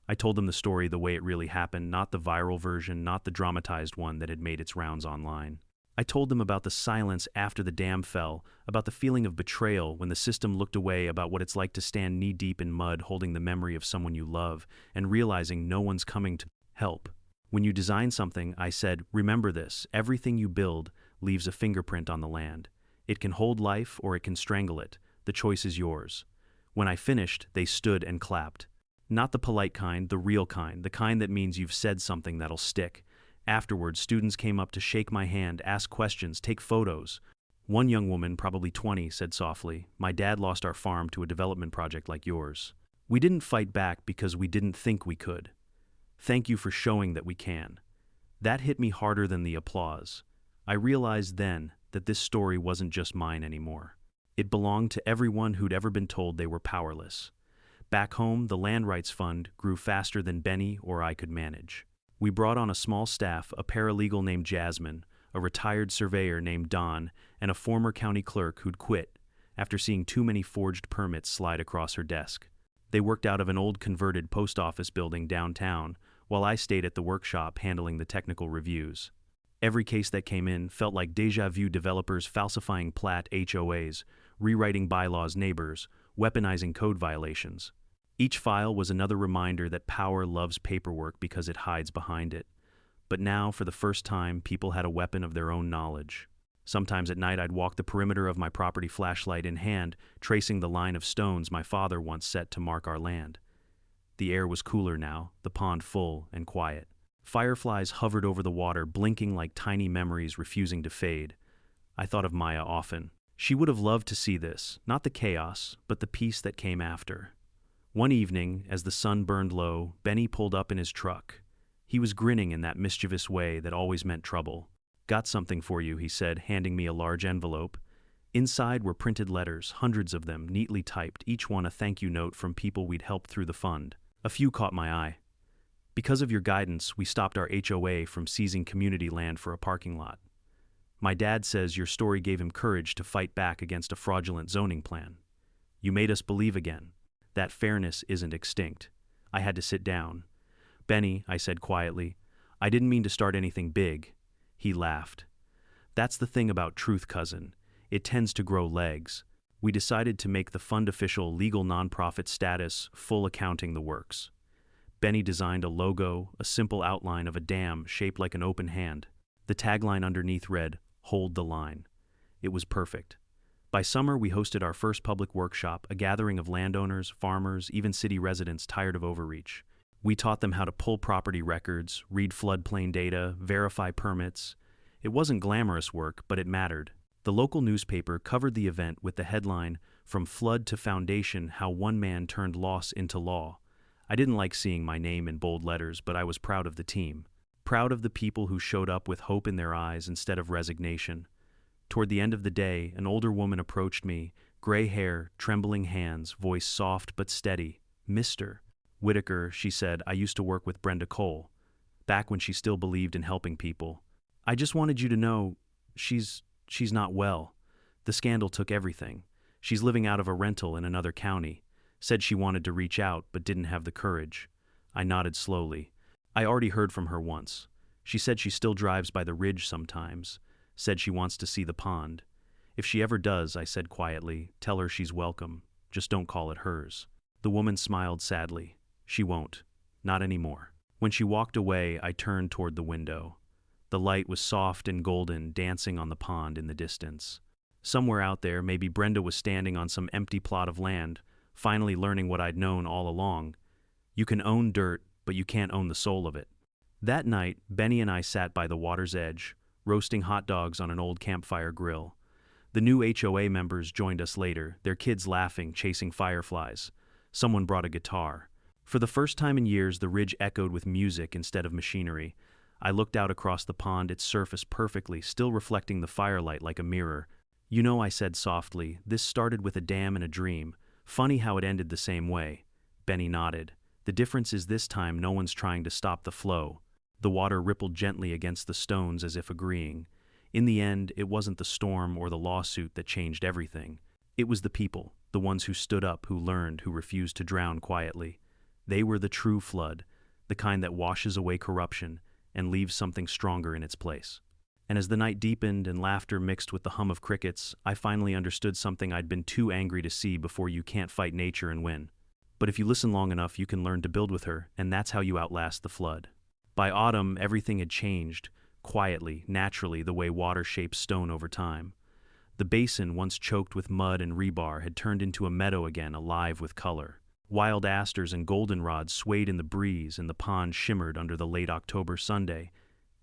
I told them the story the way it really happened, not the viral version, not the dramatized one that had made its rounds online. I told them about the silence after the dam fell, about the feeling of betrayal when the system looked away, about what it's like to stand knee-deep in mud holding the memory of someone you love and realizing no one's coming to help. When you design something, I said, remember this: everything you build leaves a fingerprint on the land. It can hold life or it can strangle it. The choice is yours. When I finished, they stood and clapped. Not the polite kind, the real kind, the kind that means you've said something that'll stick. Afterwards, students came up to shake my hand, ask questions, take photos. One young woman, probably 20, said softly, "My dad lost our farm to a development project like yours. We didn't fight back because we didn't think we could. Thank you for showing that we can." That hit me harder than the applause. I realized then that this story wasn't just mine anymore. It belonged to everyone who'd ever been told they were powerless. Back home, the Land Rights Fund grew faster than Benny or I could manage. We brought on a small staff, a paralegal named Jasmine, a retired surveyor named Don, and a former county clerk who'd quit after seeing too many forged permits slide across her desk. They worked out of an old converted post office building downtown, while I stayed at the workshop handling the technical reviews. Every case that came in felt like déjà vu: developers falsifying plat HOAs, rewriting bylaws, neighbors, weaponizing code violations. Each file was another reminder that power loves paperwork because it hides behind it. But now, for the first time, people had a weapon of their own knowledge. Sometimes at night I'd walk the perimeter of my property, flashlight in hand, tracing the line of stones my father once set to mark our land. The air was cooler now, the pond full and quiet. Fireflies hovered over the water, blinking like tiny memories refusing to fade. I thought of Maya often. She would have loved to see this, not the chaos, but the peace that came after. One evening, as the sun burned low, Benny pulled up in his truck. He was grinning in that mischievous way that always meant trouble. "Got something for you," he said, handing me a large envelope. Inside were printed letters, hundreds of them, neatly typed, each one a thank you note from people we'd helped through the fund. A few caught my eye. "Because of your guidance, we stopped our HOA from seizing community land for a parking lot. My dad says your story gave him courage to fight back against a fraudulent zoning plan. You made us believe again that fairness isn't extinct." I had to sit down. "Benny," I said quietly, "I didn't mean to start anything big." He laughed. "That's the thing about truth, cousin. It tends to grow legs. We decided to make the fund official legal nonprofit status, full accounting the works." Benny designed a logo, a simple outline of a dam shaped like an open hand. The tagline underneath read, "Hold the line." It was perfect. By summer, we hosted our first public workshop, a gathering of landowners, farmers, even city residents tired of overreach. We taught them how to pull property records, read floodplain data, verify permits. It wasn't glamorous work, but it mattered. The local newspaper covered the event with the headline, "From Flood to Foundation, How One Man Turned Loss into Law." I didn't like seeing my name in bold letters, but I was proud of the team. Proud of the people who showed up with hope in their eyes instead of resignation. Toward the end of the day, an older woman approached me, gray hair, trembling hands, voice soft but steady. "Mr. Whitaker," she said, "I used to work with Brenda Cole, back when she still believed in helping people. I just wanted you to know, she's not well. The scandal took everything. She's living out of a rental in another county. Said she wanted to reach out, but didn't have the courage." I nodded slowly. "I already heard from her once. She said she still drives by the ridge sometimes. Said she wants to see the pond. If she ever does," I said quietly, "tell her she's welcome. Just don't call it hers." The woman smiled sadly. "She won't. Not anymore." When she walked away, I turned toward the window. The light was soft and golden, dancing on the pond in the distance. Somewhere out there, maybe Brenda was standing on some empty plot of land, finally learning what I'd known all along. You can own dirt, but you can't own the soul of it. That night, Benny and I sat by the water's edge, roasting hot dogs on an old campfire grill. The new HOA members joined us later, their kids laughing, chasing fireflies. Someone brought a guitar. For the first time in years, the ridge echoed with music instead of machinery. I looked out across the pond, its surface perfectly, still reflecting the firelight like a mirror. "You know," I said softly, "this started with a dam and a dream. Funny how it ended the same way." Benny nodded. "The difference is this time no one's trying to stop the flow." The water rippled gently against the stones as if agreeing. In the end, it wasn't the storm or the lawsuit that changed everything. It was the people, the ones who stood up, who learned, who refused to drown quietly. They were the true flood, the kind that washes away corruption and leaves something stronger in its place. And as the night deepened and laughter mixed with the hum of crickets, I finally understood something I'd been too angry to see before: you can't fight nature and win. But if you listen long enough, you can learn to build with her, and that's how you outlast the flood. By autumn, everything had changed, quietly, naturally, the way water shapes stone over time. The basin, once choked with mud and rebar, had turned into a meadow again, alive with color. Wild asters and goldenrods swayed in the breeze, and the pond shimmered under the late October Sunday.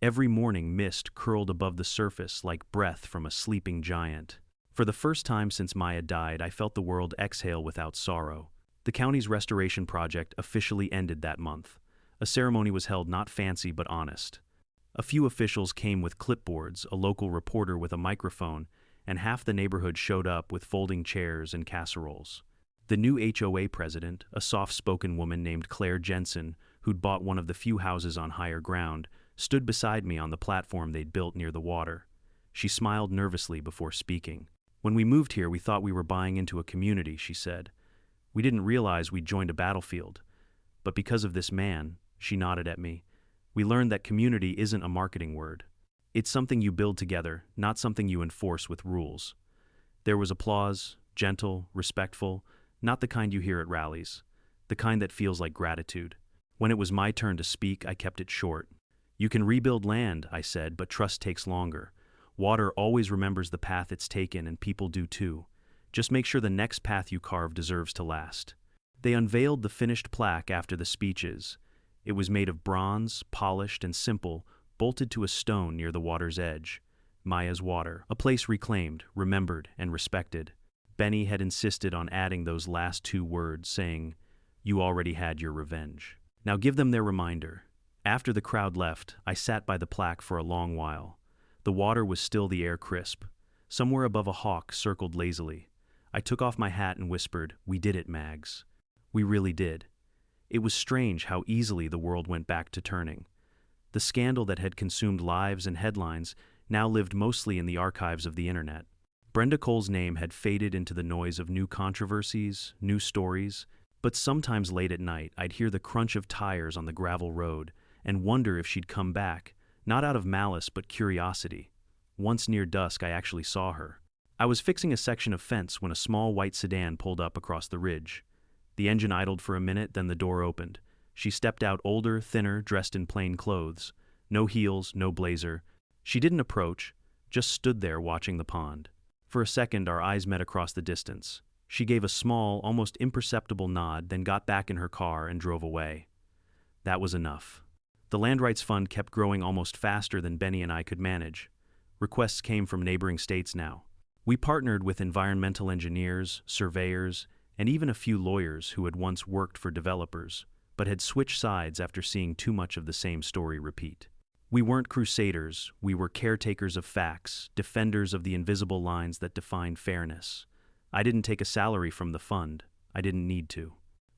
Every morning, mist curled above the surface like breath from a sleeping giant. For the first time since Maya died, I felt the world exhale without sorrow. The county's restoration project officially ended that month. A ceremony was held, not fancy but honest. A few officials came with clipboards, a local reporter with a microphone, and half the neighborhood showed up with folding chairs and casseroles. The new HOA president, a soft-spoken woman named Claire Jensen, who'd bought one of the few houses on higher ground, stood beside me on the platform they'd built near the water. She smiled nervously before speaking. "When we moved here, we thought we were buying into a community," she said. "We didn't realize we'd joined a battlefield. But because of this man," she nodded at me, "we learned that community isn't a marketing word. It's something you build together, not something you enforce with rules." There was applause, gentle, respectful, not the kind you hear at rallies, the kind that feels like gratitude. When it was my turn to speak, I kept it short. "You can rebuild land," I said, "but trust takes longer. Water always remembers the path it's taken, and people do too. Just make sure the next path you carve deserves to last." They unveiled the finished plaque after the speeches. It was made of bronze, polished and simple, bolted to a stone near the water's edge. Maya's water, a place reclaimed, remembered, and respected. Benny had insisted on adding those last two words, saying, "You already had your revenge. Now give them their reminder." After the crowd left, I sat by the plaque for a long while. The water was still the air crisp. Somewhere above a hawk circled lazily. I took off my hat and whispered, "We did it, Mags. We really did." It was strange how easily the world went back to turning. The scandal that had consumed lives and headlines now lived mostly in the archives of the internet. Brenda Cole's name had faded into the noise of new controversies, new stories, but sometimes late at night I'd hear the crunch of tires on the gravel road and wonder if she'd come back, not out of malice but curiosity. Once near dusk I actually saw her. I was fixing a section of fence when a small white sedan pulled up across the ridge. The engine idled for a minute, then the door opened. She stepped out older, thinner, dressed in plain clothes. No heels, no blazer. She didn't approach, just stood there watching the pond. For a second our eyes met across the distance. She gave a small, almost imperceptible nod, then got back in her car and drove away. That was enough. The Land Rights Fund kept growing almost faster than Benny and I could manage. Requests came from neighboring states now. We partnered with environmental engineers, surveyors, and even a few lawyers who had once worked for developers, but had switched sides after seeing too much of the same story repeat. We weren't crusaders, we were caretakers of facts, defenders of the invisible lines that define fairness. I didn't take a salary from the fund. I didn't need to.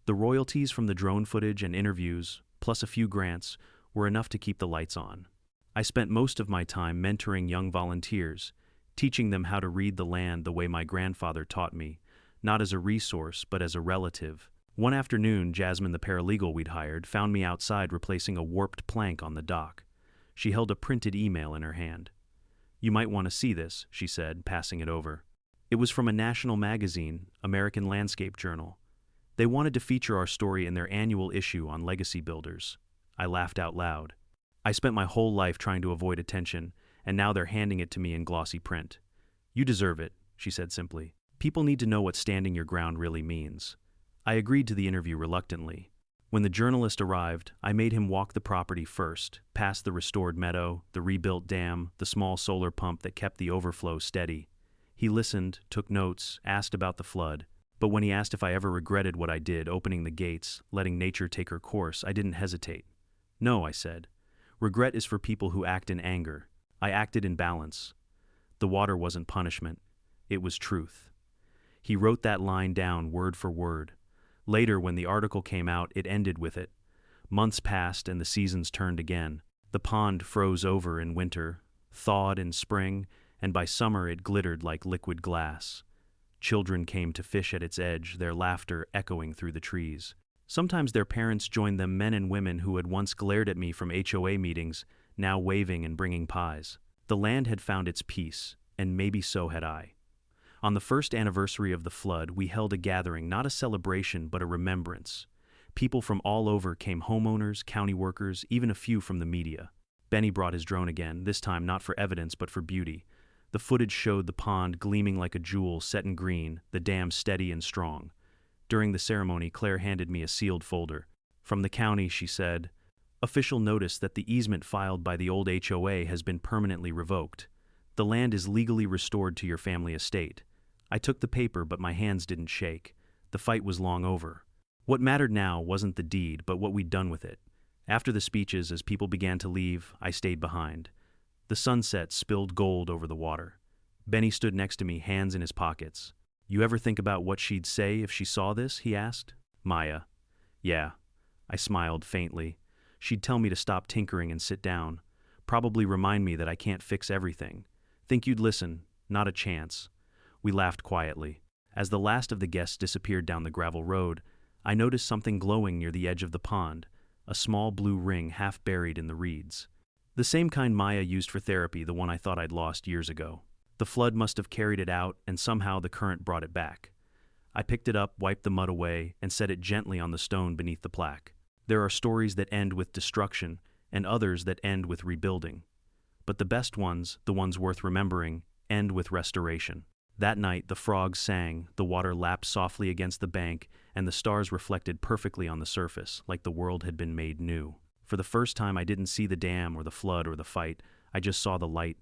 The royalties from the drone footage and interviews, plus a few grants, were enough to keep the lights on. I spent most of my time mentoring young volunteers, teaching them how to read the land the way my grandfather taught me, not as a resource, but as a relative. One afternoon, Jasmine, the paralegal we'd hired, found me outside replacing a warped plank on the dock. She held a printed email in her hand. "You might want to see this," she said, passing it over. It was from a national magazine, American Landscape Journal. They wanted to feature our story in their annual issue on legacy builders. I laughed out loud. I spent my whole life trying to avoid attention, and now they're handing it to me in glossy print. "You deserve it," she said simply. "People need to know what standing your ground really means." I agreed to the interview reluctantly. When the journalist arrived, I made him walk the property first, past the restored meadow, the rebuilt dam, the small solar pump that kept the overflow steady. He listened, took notes, asked about the flood, but when he asked if I ever regretted what I did, opening the gates, letting nature take her course, I didn't hesitate. "No," I said. "Regret is for people who act in anger. I acted in balance. The water wasn't punishment. It was truth." He wrote that line down word for word. Later, when the article came out, it ended with it. Months passed and the seasons turned again. The pond froze over in winter, thawed in spring, and by summer it glittered like liquid glass. Children came to fish at its edge, their laughter echoing through the trees. Sometimes their parents joined them, men and women who had once glared at me from HOA meetings, now waving and bringing pies. The land had found its peace, and maybe so had I. On the first anniversary of the flood, we held a gathering, not a celebration, but a remembrance. People from all over came, homeowners, county workers, even a few from the media. Benny brought his drone again, this time not for evidence but for beauty. The footage showed the pond gleaming like a jewel set in green, the dam steady and strong. During the ceremony, Claire handed me a sealed folder. "From the county," she said. "Official notice that the easement filed by the old HOA has been permanently revoked. The land is legally restored to your family estate." I took the paper, but my hands didn't shake. The fight was long over. What mattered now wasn't the deed, but what we'd done with it. After the speeches, as people began to leave, I stayed behind. The sunset spilled gold over the water. Benny stood next to me, hands in his pockets. "You ever think about what she'd say if she saw this?" he asked. "Maya." "Yeah." I smiled faintly. "She'd tell me to stop tinkering and sit down. Probably remind me that I can't fix everything. Think you'd listen? Not a chance." We laughed quietly. As the last of the guests disappeared down the gravel road, I noticed something glowing near the edge of the pond, a small blue ring half buried in the reeds. The same kind Maya used for therapy, the one I thought I'd lost years ago. The flood must have carried it out, and somehow the current brought it back. I picked it up, wiped the mud away, and set it gently on the stone beneath the plaque. There are stories that end with destruction, and others that end with rebuilding. But the best ones, the ones worth remembering, end with restoration. That night, the frogs sang, the water lapped softly against the bank, and the stars reflected perfectly on the surface, like the world had been made new. For the first time, I didn't see the dam or the flood or the fight. I just saw the light